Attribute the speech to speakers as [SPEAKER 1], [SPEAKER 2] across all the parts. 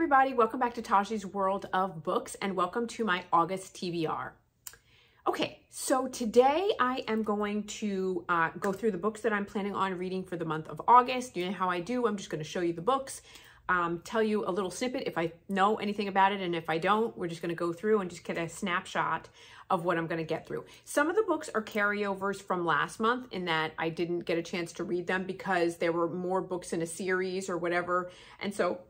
[SPEAKER 1] everybody, welcome back to Taji's World of Books and welcome to my August TBR. Okay, so today I am going to go through the books that I'm planning on reading for the month of August. You know how I do, I'm just going to show you the books, tell you a little snippet if I know anything about it, and if I don't, we're just going to go through and just get a snapshot of what I'm going to get through. Some of the books are carryovers from last month in that I didn't get a chance to read them because there were more books in a series or whatever, and so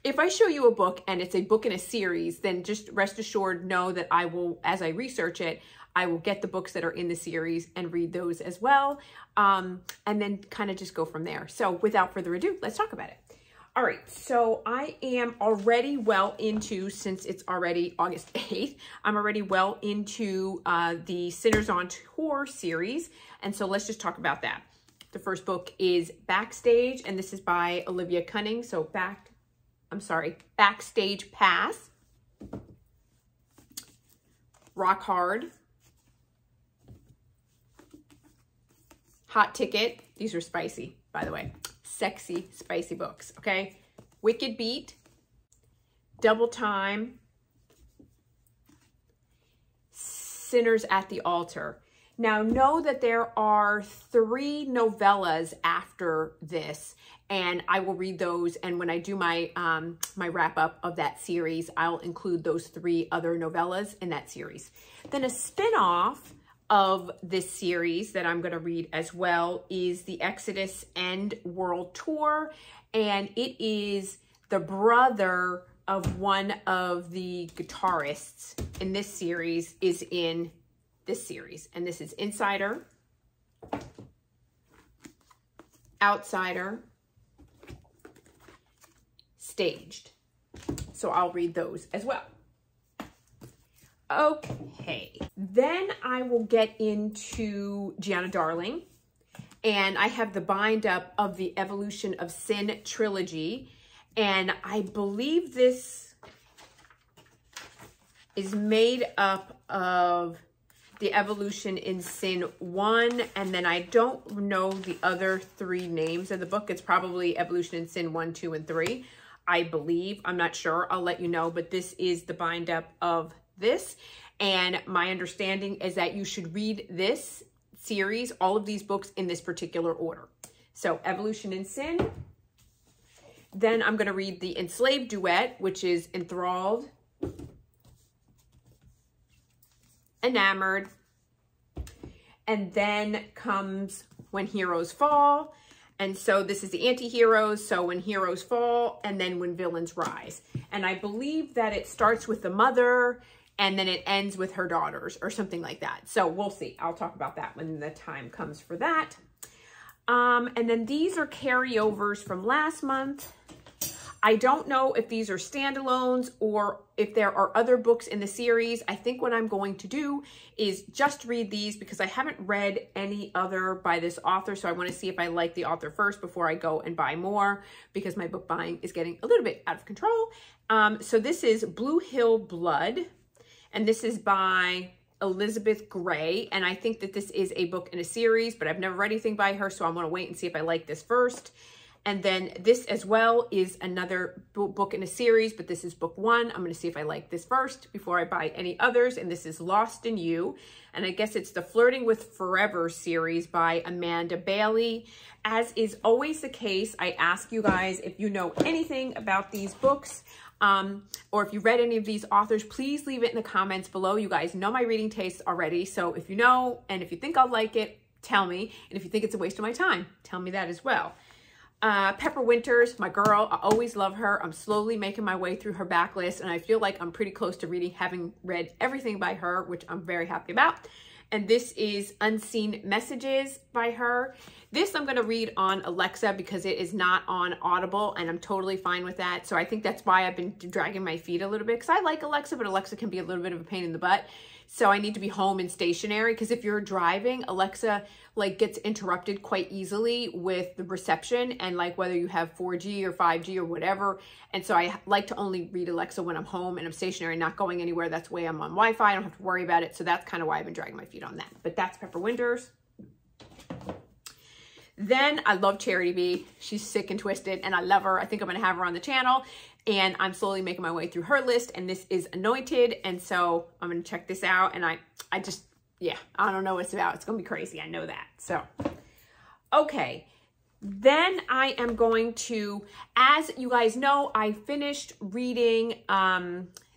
[SPEAKER 1] if I show you a book and it's a book in a series, then just rest assured, know that I will, as I research it, I will get the books that are in the series and read those as well. And then kind of just go from there. So without further ado, let's talk about it. All right, so I am already well into, since it's already August 8th, I'm already well into the Sinners on Tour series. And so let's just talk about that. The first book is Backstage, and this is by Olivia Cunning. So Backstage Pass, Rock Hard, Hot Ticket. These are spicy, by the way. Sexy, spicy books, okay? Wicked Beat, Double Time, Sinners at the Altar. Now, know that there are 3 novellas after this, and I will read those. And when I do my my wrap up of that series, I'll include those 3 other novellas in that series. Then a spin-off of this series that I'm going to read as well is the Exodus End World Tour, and it is the brother of one of the guitarists in this series is in this series, and this is Insider, Outsider, Staged. So I'll read those as well. Okay, then I will get into Gianna Darling, and I have the bind up of the Evolution of Sin trilogy, and I believe this is made up of the Evolution in Sin 1, and then I don't know the other 3 names of the book. It's probably Evolution in Sin 1, 2, and 3, I believe. I'm not sure. I'll let you know, but this is the bind up of this, and my understanding is that you should read this series, all of these books, in this particular order. So Evolution in Sin, then I'm going to read the Enslaved duet, which is Enthralled, Enamored, and then comes When Heroes Fall. And so this is the anti-heroes, so When Heroes Fall, and then When Villains Rise. And I believe that it starts with the mother, and then it ends with her daughters, or something like that. So we'll see. I'll talk about that when the time comes for that. And then these are carryovers from last month. I don't know if these are standalones or if there are other books in the series. I think what I'm going to do is just read these because I haven't read any other by this author. So I want to see if I like the author first before I go and buy more, because my book buying is getting a little bit out of control. So this is Blue Hill Blood, and this is by Elizabeth Gray. And I think that this is a book in a series, but I've never read anything by her. So I want to wait and see if I like this first. And then this as well is another book in a series, but this is book 1. I'm going to see if I like this first before I buy any others. And this is Lost in You. And I guess it's the Flirting with Forever series by Amanda Bailey. As is always the case, I ask you guys if you know anything about these books, or if you read any of these authors, please leave it in the comments below. You guys know my reading tastes already. So if you know, and if you think I'll like it, tell me. And if you think it's a waste of my time, tell me that as well. Pepper Winters, my girl, I always love her. I'm slowly making my way through her backlist, and I feel like I'm pretty close to having read everything by her, which I'm very happy about. And this is Unseen Messages by her. This I'm going to read on Alexa because it is not on Audible, and I'm totally fine with that. So I think that's why I've been dragging my feet a little bit, because I like Alexa, but Alexa can be a little bit of a pain in the butt. So I need to be home and stationary, because if you're driving, Alexa like gets interrupted quite easily with the reception, and like whether you have 4G or 5G or whatever. And so I like to only read Alexa when I'm home and I'm stationary, not going anywhere. That's the way I'm on Wi-Fi. I don't have to worry about it. So that's kind of why I've been dragging my feet on that. But that's Pepper Winters. Then I love Charity B. She's sick and twisted and I love her. I think I'm going to have her on the channel, and I'm slowly making my way through her list, and this is Anointed. And so I'm going to check this out, and I just, yeah, I don't know what it's about. It's going to be crazy. I know that. So, okay. Then I am going to, as you guys know, I finished reading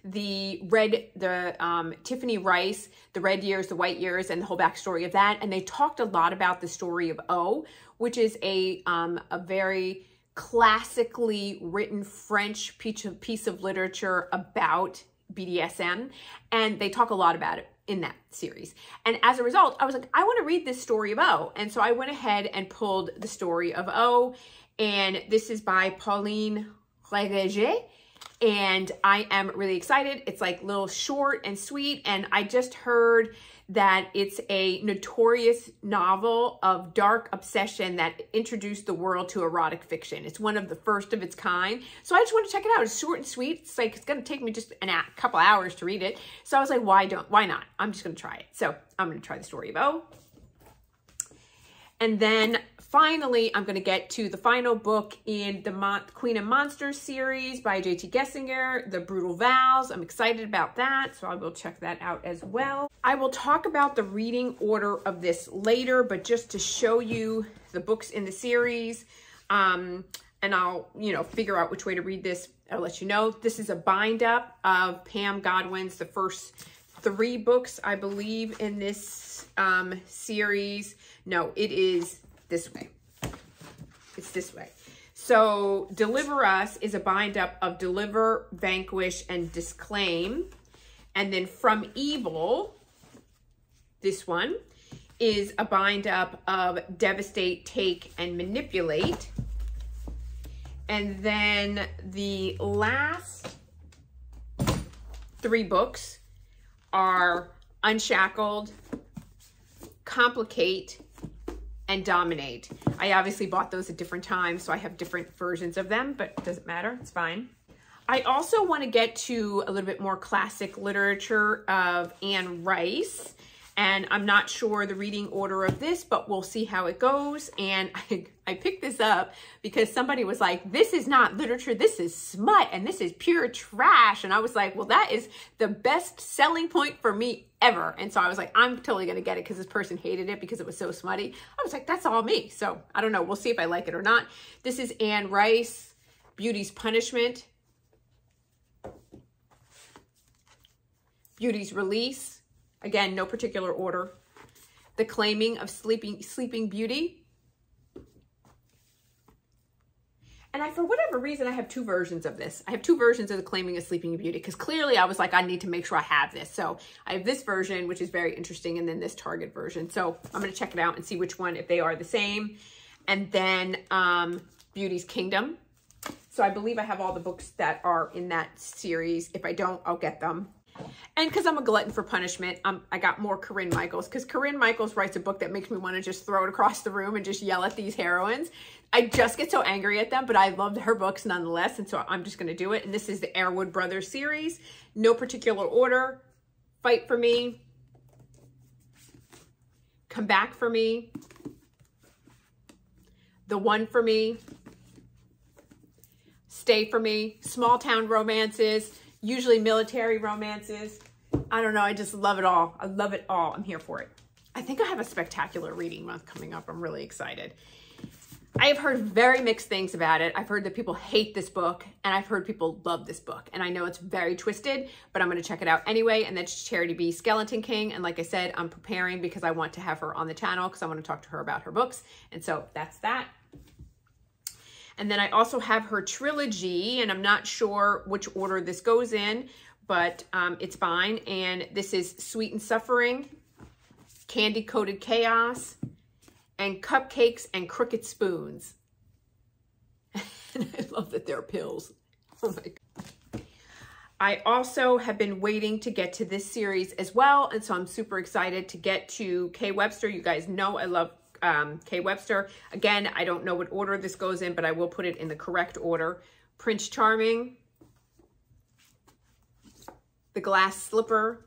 [SPEAKER 1] Tiffany Rice, The Red Years, The White Years, and the whole backstory of that. And they talked a lot about the story of O, which is a very classically written French piece of literature about BDSM. And they talk a lot about it in that series. And as a result, I was like, I want to read this story of O. And so I went ahead and pulled the story of O. And this is by Pauline Réger. And I am really excited. It's like little short and sweet. And I just heard that it's a notorious novel of dark obsession that introduced the world to erotic fiction. It's one of the first of its kind. So I just want to check it out. It's short and sweet. It's like, it's going to take me just a couple hours to read it. So I was like, why not? I'm just going to try it. So I'm going to try the story of O. And then finally, I'm going to get to the final book in the Queen and Monsters series by J.T. Gessinger, The Brutal Vows. I'm excited about that, so I will check that out as well. I will talk about the reading order of this later, but just to show you the books in the series, and I'll, figure out which way to read this. I'll let you know. This is a bind up of Pam Godwin's, the first 3 books, I believe, in this series. No, it is this way. It's this way. So Deliver Us is a bind up of Deliver, Vanquish, and Disclaim. And then From Evil, this one, is a bind up of Devastate, Take, and Manipulate. And then the last 3 books are Unshackled, Complicate, and Dominate. I obviously bought those at different times, so I have different versions of them, but it doesn't matter. It's fine. I also want to get to a little bit more classic literature of Anne Rice, and I'm not sure the reading order of this, but we'll see how it goes. And I picked this up because somebody was like, this is not literature, this is smut, and this is pure trash. And I was like, well, that is the best selling point for me ever. And so I was like, I'm totally going to get it because this person hated it because it was so smutty. I was like, that's all me. So I don't know. We'll see if I like it or not. This is Anne Rice, Beauty's Punishment, Beauty's Release. Again, no particular order. The Claiming of Sleeping Beauty. And for whatever reason, I have 2 versions of this. I have 2 versions of The Claiming of Sleeping Beauty because clearly I was like, I need to make sure I have this. So I have this version, which is very interesting, and then this Target version. So I'm going to check it out and see which one, if they are the same. And then Beauty's Kingdom. So I believe I have all the books that are in that series. If I don't, I'll get them. And because I'm a glutton for punishment, I got more Corinne Michaels, because Corinne Michaels writes a book that makes me want to just throw it across the room and just yell at these heroines. I just get so angry at them, but I loved her books nonetheless, and so I'm just going to do it. And this is the Airwood Brothers series. No particular order. Fight for Me. Come Back for Me. The One for Me. Stay for Me. Small town romances. Usually military romances. I don't know. I just love it all. I love it all. I'm here for it. I think I have a spectacular reading month coming up. I'm really excited. I have heard very mixed things about it. I've heard that people hate this book, and I've heard people love this book. And I know it's very twisted, but I'm going to check it out anyway. And that's Charity B. Skeleton King. And like I said, I'm preparing because I want to have her on the channel because I want to talk to her about her books. And so that's that. And then I also have her trilogy, and I'm not sure which order this goes in, but it's fine. And this is Sweet and Suffering, Candy Coated Chaos, and Cupcakes and Crooked Spoons. And I love that they're pills. Oh my God. I also have been waiting to get to this series as well, and so I'm super excited to get to Kay Webster. You guys know I love Kay Webster. Again, I don't know what order this goes in, but I will put it in the correct order. Prince Charming, The Glass Slipper,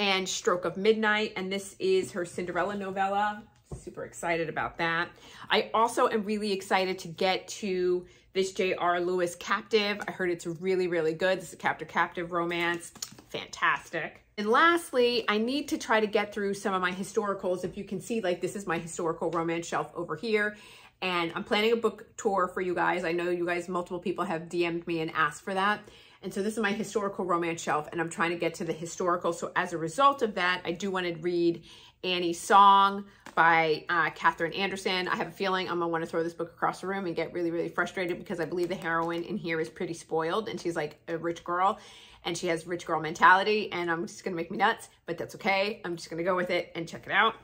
[SPEAKER 1] and Stroke of Midnight. And this is her Cinderella novella. Super super excited about that. I also am really excited to get to this J.R. Lewis Captive. I heard it's really, really good. This is a captive romance. Fantastic. And lastly, I need to try to get through some of my historicals. If you can see, like, this is my historical romance shelf over here. And I'm planning a book tour for you guys. I know you guys, multiple people have DM'd me and asked for that. And so this is my historical romance shelf, and I'm trying to get to the historical. So as a result of that, I do want to read Annie's Song by Katherine Anderson. I have a feeling I'm gonna want to throw this book across the room and get really, really frustrated because I believe the heroine in here is pretty spoiled, and she's like a rich girl, and she has rich girl mentality, and I'm just gonna make me nuts, but that's okay. I'm just gonna go with it and check it out.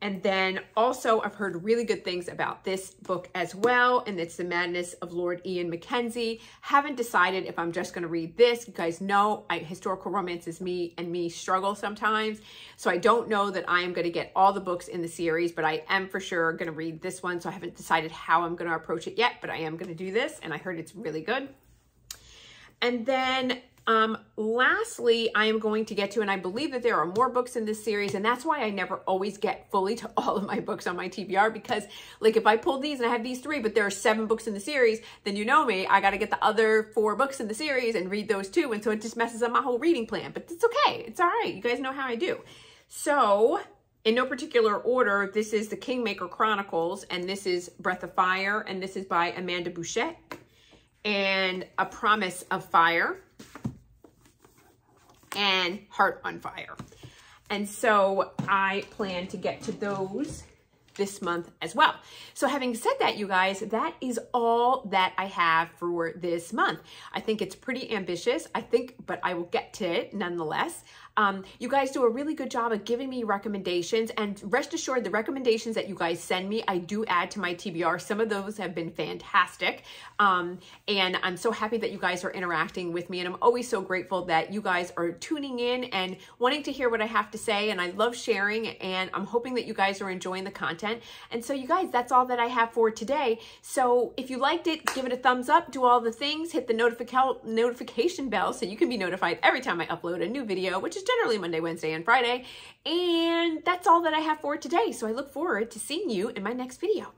[SPEAKER 1] And then also I've heard really good things about this book as well, and it's The Madness of Lord Ian Mckenzie. Haven't decided if I'm just gonna read this. You guys know historical romance is me struggle sometimes. So I don't know that I am gonna get all the books in the series, but I am for sure gonna read this one. So I haven't decided how I'm gonna approach it yet, but I am gonna do this, and I heard it's really good. And then lastly, I am going to get to, and I believe that there are more books in this series, and that's why I never always get fully to all of my books on my TBR, because like if I pull these and I have these 3, but there are 7 books in the series, then you know me, I got to get the other 4 books in the series and read those too. And so it just messes up my whole reading plan, but it's okay. It's all right. You guys know how I do. So in no particular order, this is the Kingmaker Chronicles, and this is Breath of Fire, and this is by Amanda Bouchet, and A Promise of Fire, and Heart on Fire. And so I plan to get to those this month as well. So having said that, you guys, that is all that I have for this month. I think it's pretty ambitious, but I will get to it nonetheless. You guys do a really good job of giving me recommendations, and rest assured the recommendations that you guys send me, I do add to my TBR. Some of those have been fantastic. And I'm so happy that you guys are interacting with me, and I'm always so grateful that you guys are tuning in and wanting to hear what I have to say, and I love sharing, and I'm hoping that you guys are enjoying the content. And so you guys, that's all that I have for today. So if you liked it, give it a thumbs up, do all the things, hit the notification bell so you can be notified every time I upload a new video, which is generally Monday, Wednesday, and Friday. And that's all that I have for today. So I look forward to seeing you in my next video.